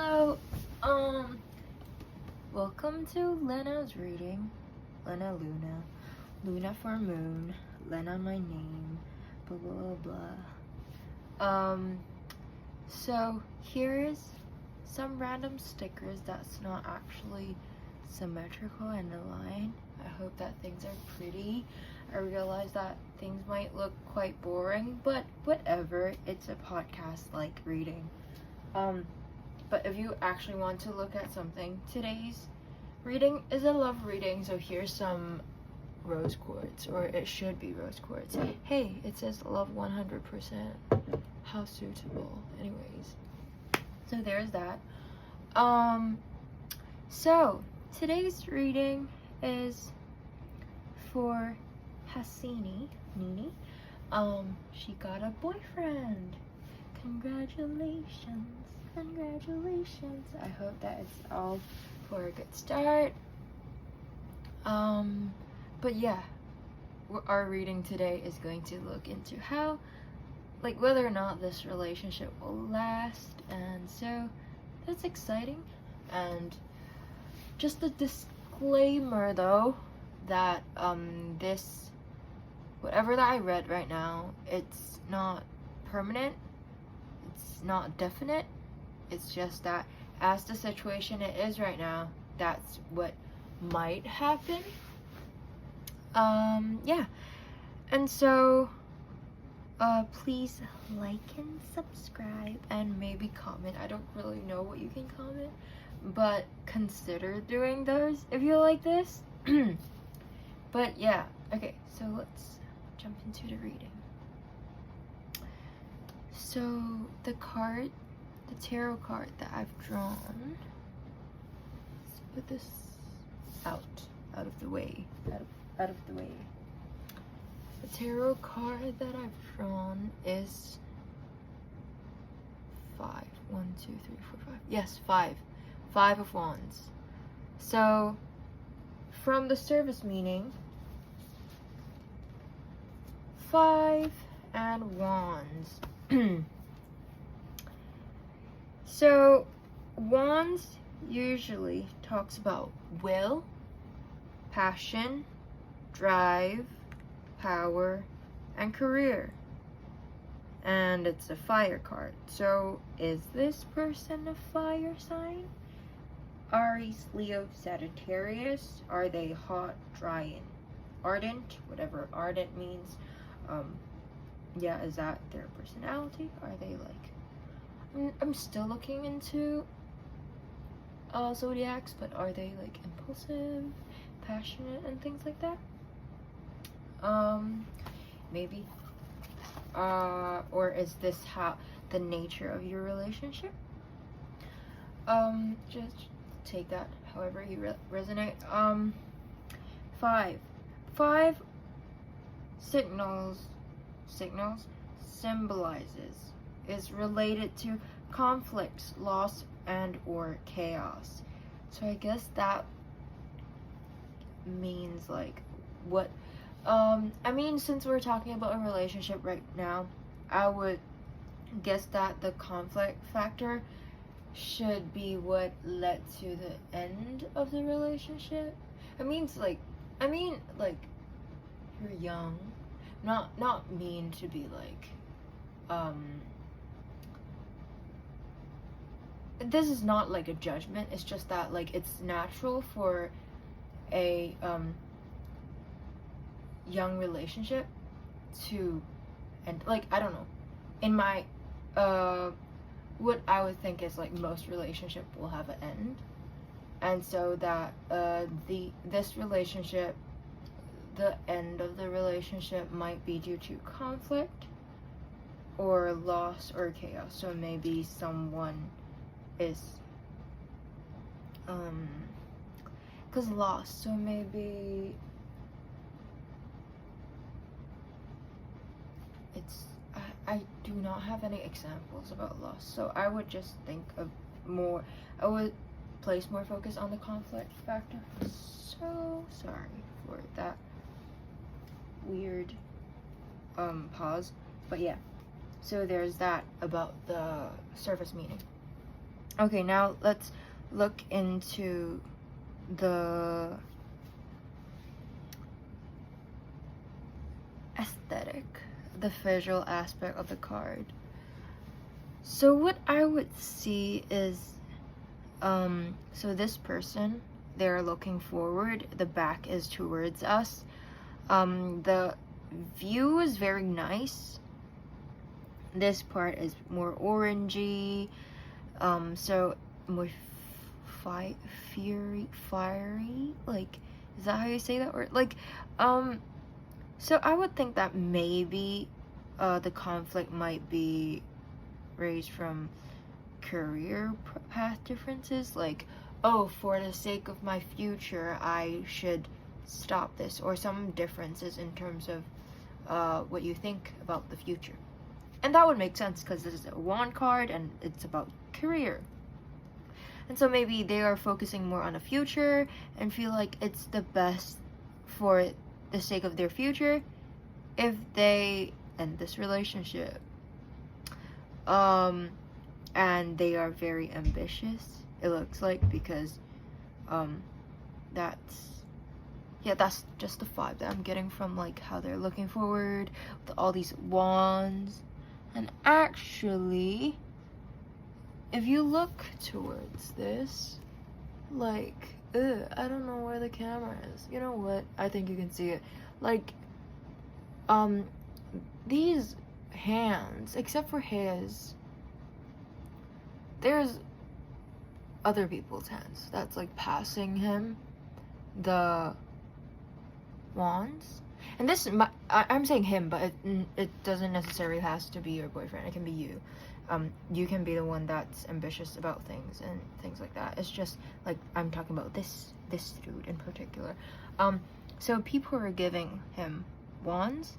Hello, welcome to Lena's reading. Lena Luna, Luna for moon, Lena my name, blah blah blah. So here's some random stickers that's not actually symmetrical and aligned. I hope that things are pretty. I realize that things might look quite boring, but whatever, it's a podcast like reading. But if you actually want to look at something, today's reading is a love reading, so here's some rose quartz, or it should be rose quartz. Hey, it says love 100%. How suitable. Anyways, so there's that. So today's reading is for hasini, Nini. She got a boyfriend. Congratulations. Congratulations. I hope that it's all for a good start. But yeah, our reading today is going to look into how, like, whether or not this relationship will last, and so that's exciting. And just a disclaimer though, that this, whatever that I read right now, it's not permanent, it's not definite. It's just that as the situation it is right now, that's what might happen. Yeah. And so please like and subscribe and maybe comment. I don't really know what you can comment, but consider doing those if you like this. But yeah, okay, so let's jump into the reading. So the tarot card that I've drawn, let's put this out of the way, out of the way. The tarot card that I've drawn is 5. 1, 2, 3, 4, 5. Yes, 5. 5 of Wands. So from the service meaning, 5 and Wands. So Wands usually talks about will, passion, drive, power, and career. And it's a fire card. So is this person a fire sign? Aries, Leo, Sagittarius. Are they hot, dry, and ardent? Whatever ardent means. Yeah, is that their personality? Are they like, I'm still looking into zodiacs, but are they like impulsive, passionate, and things like that? Maybe. Or is this how the nature of your relationship? Just take that however you resonate. 5 signals symbolizes, is related to conflicts, loss, and or chaos. So I guess that means like what, I mean, since we're talking about a relationship right now, I would guess that the conflict factor should be what led to the end of the relationship. It means like, you're young, not mean to be like, this is not like a judgment, it's just that like it's natural for a young relationship to end. Like, I don't know, in my what I would think is like most relationship will have an end, and so that this relationship, the end of the relationship might be due to conflict or loss or chaos. So maybe someone is because lost, so maybe it's, I do not have any examples about loss, so I would just think of more, I would place more focus on the conflict factor. So sorry for that weird pause, but yeah, so there's that about the surface meaning. Okay, now let's look into the aesthetic, the visual aspect of the card. So what I would see is, so this person, they're looking forward, the back is towards us. The view is very nice. This part is more orangey, so more fiery, like, is that how you say that word? Like, so I would think that maybe the conflict might be raised from career path differences, like, oh, for the sake of my future I should stop this, or some differences in terms of what you think about the future. And that would make sense because this is a wand card and it's about career. And so maybe they are focusing more on the future and feel like it's the best for the sake of their future if they end this relationship. And they are very ambitious, it looks like, because that's just the vibe that I'm getting from like how they're looking forward with all these wands. And actually, if you look towards this, like, I don't know where the camera is. You know what? I think you can see it. Like, these hands, except for his, there's other people's hands that's like passing him the wands. And this, I'm saying him, but it doesn't necessarily has to be your boyfriend. It can be you. You can be the one that's ambitious about things and things like that. It's just like I'm talking about this dude in particular. So people are giving him wands.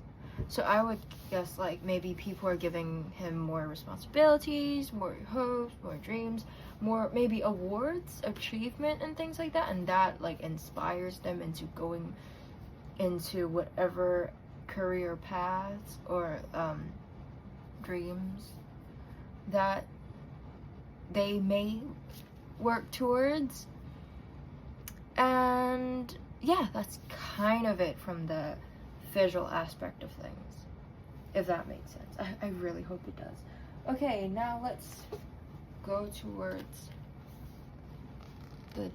So I would guess like maybe people are giving him more responsibilities, more hopes, more dreams, more maybe awards, achievement, and things like that. And that like inspires them into going into whatever career paths or dreams that they may work towards. And yeah, that's kind of it from the visual aspect of things, if that makes sense. I really hope it does. Okay, now let's go towards the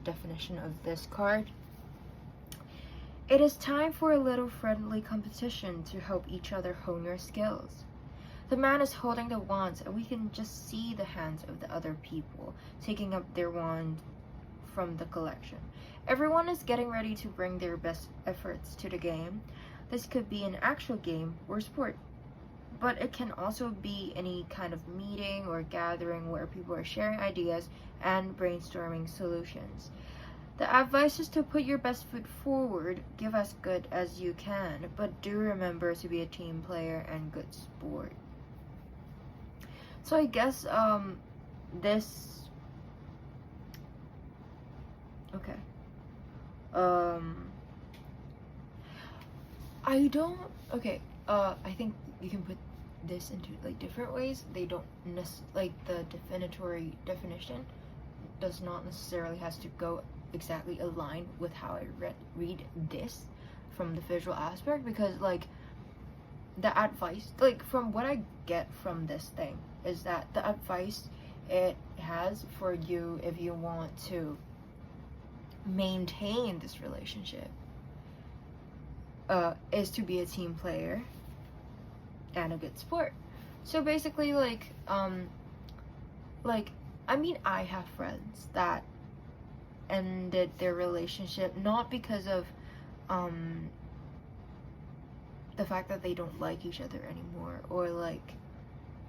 definition of this card. It is time for a little friendly competition to help each other hone your skills. The man is holding the wands, and we can just see the hands of the other people taking up their wand from the collection. Everyone is getting ready to bring their best efforts to the game. This could be an actual game or sport, but it can also be any kind of meeting or gathering where people are sharing ideas and brainstorming solutions. The advice is to put your best foot forward, give as good as you can, but do remember to be a team player and good sport. So I guess this, okay, I don't, okay, I think you can put this into like different ways. They don't like the definition does not necessarily has to go exactly align with how I read this from the visual aspect, because like the advice, like from what I get from this thing is that the advice it has for you if you want to maintain this relationship is to be a team player and a good sport. So basically like I mean, I have friends that ended their relationship not because of the fact that they don't like each other anymore or like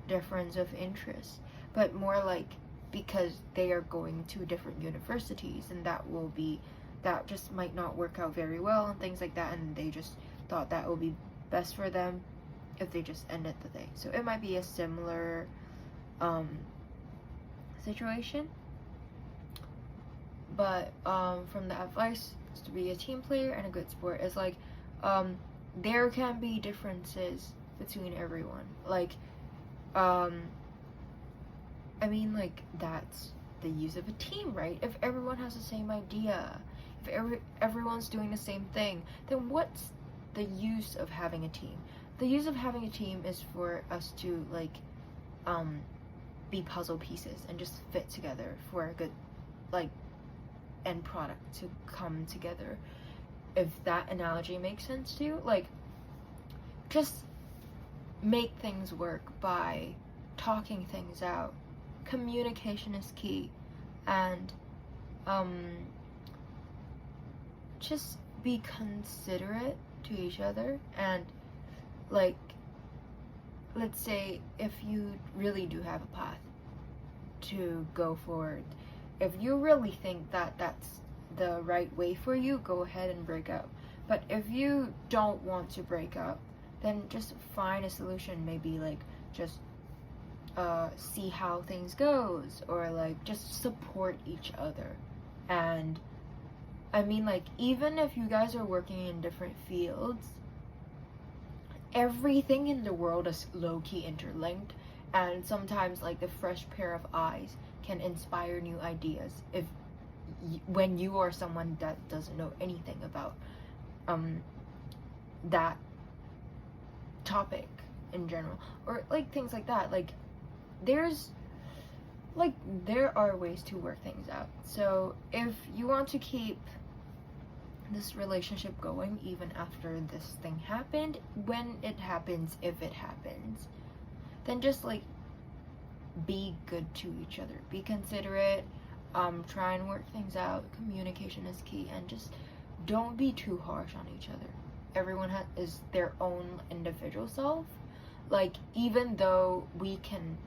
difference of interest, but more like because they are going to different universities, and that just might not work out very well and things like that, and they just thought that would be best for them if they just ended the thing. So it might be a similar situation, but from the advice to be a team player and a good sport is like there can be differences between everyone, like I mean, like, that's the use of a team, right? If everyone has the same idea, if everyone's doing the same thing, then what's the use of having a team? The use of having a team is for us to, like, be puzzle pieces and just fit together for a good, like, end product to come together. If that analogy makes sense to you, like, just make things work by talking things out. Communication is key, and just be considerate to each other. And, like, let's say if you really do have a path to go forward, if you really think that that's the right way for you, go ahead and break up. But if you don't want to break up, then just find a solution. Maybe, like, just see how things goes, or, like, just support each other. And I mean, like, even if you guys are working in different fields, everything in the world is low-key interlinked, and sometimes, like, the fresh pair of eyes can inspire new ideas if when you are someone that doesn't know anything about that topic in general, or, like, things like that. Like, there are ways to work things out. So if you want to keep this relationship going even after this thing happened, when it happens, if it happens, then just, like, be good to each other, be considerate, try and work things out. Communication is key, and just don't be too harsh on each other. Everyone is their own individual self. Like, even though we can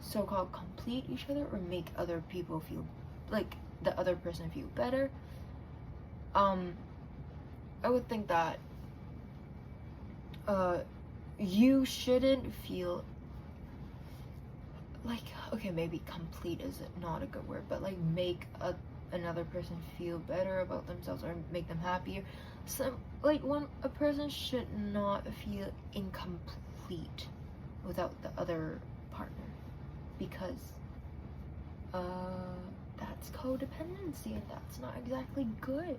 so-called complete each other or make other people feel, like, the other person feel better, I would think that you shouldn't feel like, okay, maybe complete is not a good word, but, like, make another person feel better about themselves or make them happier. So, like, when a person should not feel incomplete without the other partner, because that's codependency, and that's not exactly good.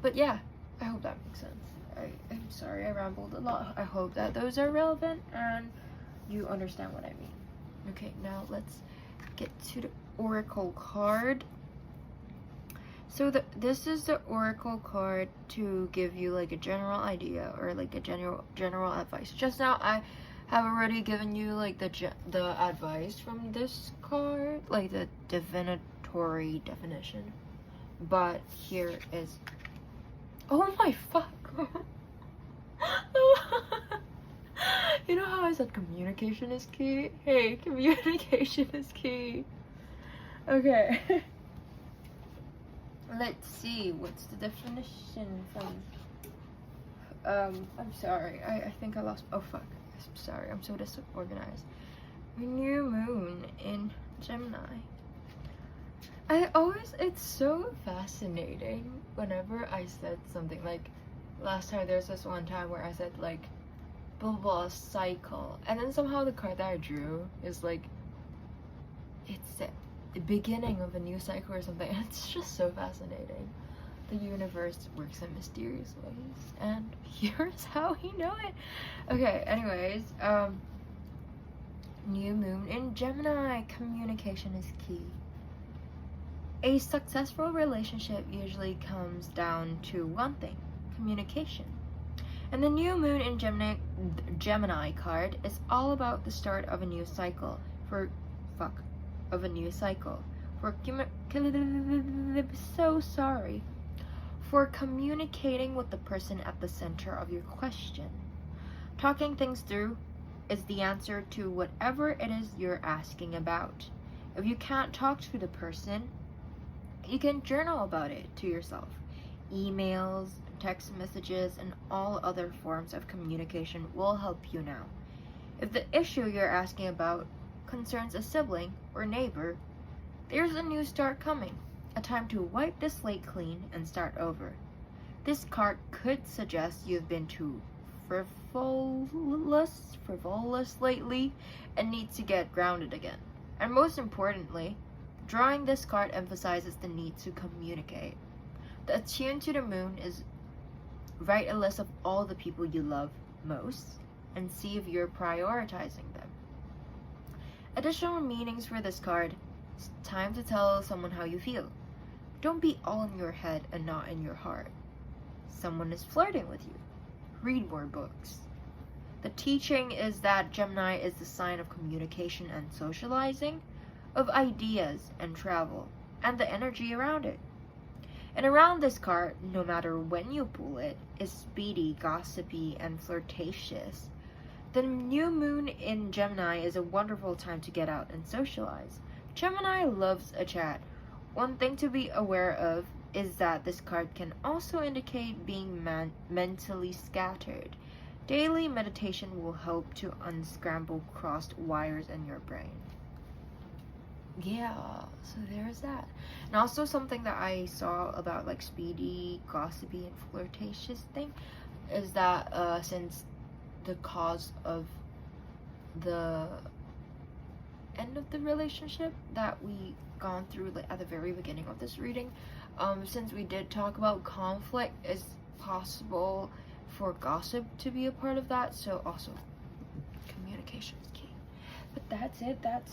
But yeah, I hope that makes sense. I'm sorry I rambled a lot. I hope that those are relevant and you understand what I mean. Okay, now let's get to the oracle card. So this is the oracle card to give you, like, a general idea, or, like, a general advice. Just now I have already given you, like, the advice from this card, like the divinatory definition. But here is, oh my fuck. You know how I said communication is key? Hey, communication is key. Okay. Let's see, what's the definition from, I'm sorry, I think I lost, oh fuck, I'm sorry, I'm so disorganized. New moon in Gemini. It's so fascinating whenever I said something, like, last time there's this one time where I said, like, blah blah cycle, and then somehow the card that I drew is, like, it's the beginning of a new cycle or something. It's just so fascinating. The universe works in mysterious ways, and here's how we know it. Okay, anyways, new moon in Gemini. Communication is key. A successful relationship usually comes down to one thing: communication. And the new moon in Gemini card is all about the start of a new cycle. For communicating with the person at the center of your question. Talking things through is the answer to whatever it is you're asking about. If you can't talk to the person, you can journal about it to yourself. Emails, text messages, and all other forms of communication will help you now. If the issue you're asking about concerns a sibling or neighbor, there's a new start coming, a time to wipe the slate clean and start over. This card could suggest you've been too frivolous lately and needs to get grounded again. And most importantly, drawing this card emphasizes the need to communicate. The attune to the moon is write a list of all the people you love most and see if you're prioritizing them. Additional meanings for this card: it's time to tell someone how you feel. Don't be all in your head and not in your heart. Someone is flirting with you. Read more books. The teaching is that Gemini is the sign of communication and socializing, of ideas and travel, and the energy around it. And around this card, no matter when you pull it, is speedy, gossipy, and flirtatious. The new moon in Gemini is a wonderful time to get out and socialize. Gemini loves a chat. One thing to be aware of is that this card can also indicate being mentally scattered. Daily meditation will help to unscramble crossed wires in your brain. Yeah, so there's that. And also something that I saw about like speedy, gossipy, and flirtatious thing is that since the cause of the end of the relationship that we gone through like at the very beginning of this reading, since we did talk about conflict, is possible for gossip to be a part of that. So also communication is key. But that's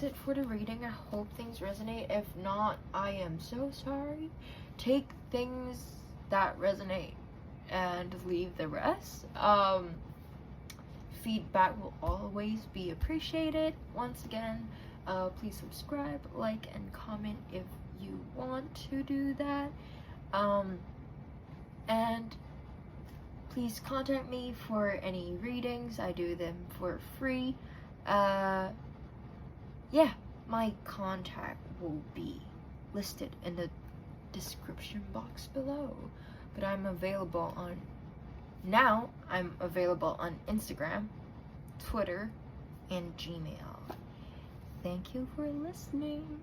it for the reading. I hope things resonate. If not, I am so sorry. Take things that resonate and leave the rest. Feedback will always be appreciated. Once again, please subscribe, like, and comment if you want to do that. And please contact me for any readings. I do them for free. Yeah, my contact will be listed in the description box below. But I'm available on Instagram, Twitter, and Gmail. Thank you for listening.